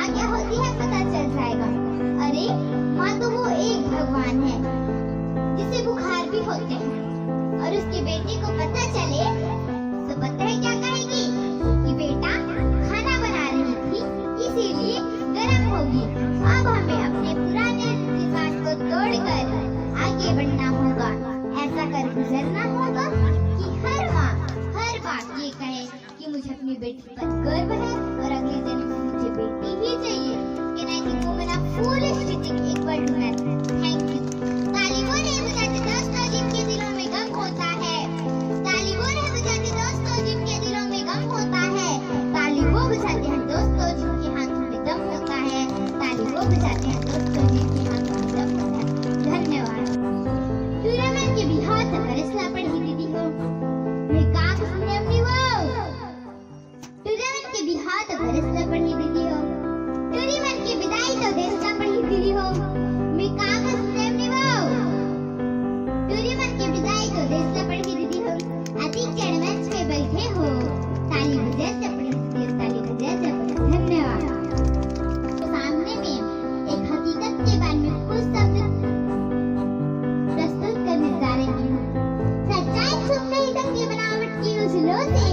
क्या होती है पता चल जाएगा। अरे माँ तो वो एक भगवान है जिसे बुखार भी होते हैं, और उसके बेटे को पता चले तो पता है क्या कहेगी कि बेटा खाना बना रही थी इसीलिए गर्म होगी। अब हमें अपने पुराने रिवाज को तोड़कर आगे बढ़ना होगा। ऐसा कर गुजरना होगा कि हर माँ हर बात ये कहे कि मुझे अपनी बेटी पर गर्व है और अगले दिन मुझे बेटी ही चाहिए। Can I think women are foolish to think equal to men? Thank you. तालिबों ने बजाते दोस्तों जिनके दिलों में गम होता है। तालिबों ने बजाते दोस्तों जिनके दिलों में गम होता है। तालिबों बजाते हैं दोस्तों जिनके हाथों में दम होता है। तालिबों बजाते हैं दोस्तों जिनके हाथों में दम होता है। धन्यवाद। टूर्नामेंट के बिहार तक रसला पढ़ी दीदी हो। मैं काम सुनने अपनी वो। टूर्नामेंट के बिहार तक रसला पढ़ी दीदी हो। टूर्नामेंट की विदाई तो देशला पढ़ी दीदी हो। मैं काम सुनने अपनी वो। टूर्नामेंट की विदाई तो देशला पढ़ी दीदी हो। अतिक्षण मंच पे बैठे हो। ताली बजाते पढ़ी दीदी हो। ताली बजाते पढ़ी। धन्यवाद। सामने में एक हकीकत के बारे में कुछ शब्द प्रस्तुत करने जा रही हूँ। सच्चाई छुप रही ढंग बनावट की उछलों से।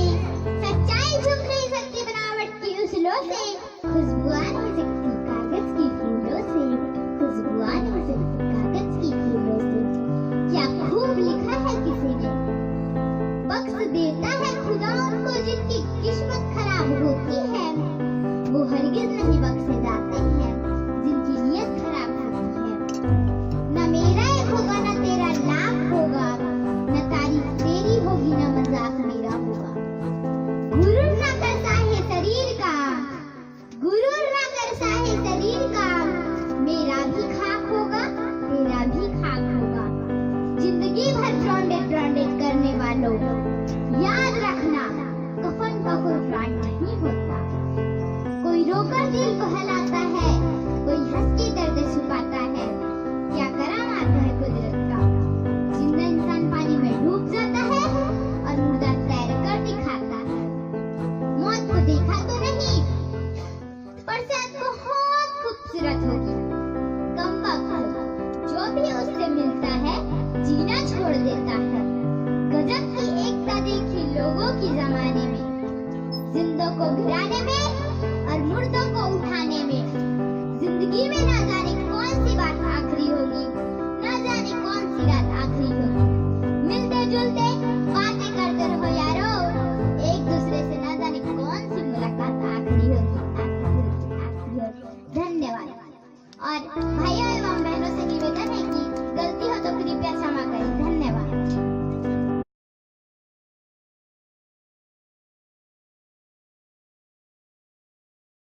सच्चाई छुप रही सत्य बनावट की उछलों से। खुशबू आने सकती कागज की फूलों से। खुशबू आने सकती कागज की फूलों से। क्या खूब लिखा है किसी ने। बख्श देता है खुदा उनको जिनकी किस्मत खराब होती है। वो हरगिज नहीं बख्शे जाते हैं जिनकी नीयत खराब होती है। न मेरा एक होगा न तेरा लाख होगा। न तारीफ तेरी होगी न मजाक मेरा होगा। गुरूर न कर साहे शरीर का। गुरूर न कर साहे शरीर का। मेरा भी खाक होगा तेरा भी खाक होगा। जिंदगी भर ब्रांडेड ब्रांडेड करने वालों याद रखना कफन का कोई ब्रांड नहीं होता। कोई रोकर दिल को हिलाता है, कोई हंस के दर्द छुपाता है। क्या करामात है कुदरत का। जिंदा इंसान पानी में डूब जाता है और मुर्दा तैर कर दिखाता है। मौत को देखा तो नहीं पर शायद बहुत खूबसूरत होगी। कमबख्त जो भी उससे मिलता है जीना छोड़ देता है। गजब की एकता देखी लोगों की जमाने में। जिंदों को गिराने में और मुर्दों को उठाने में। जिंदगी में ना जाने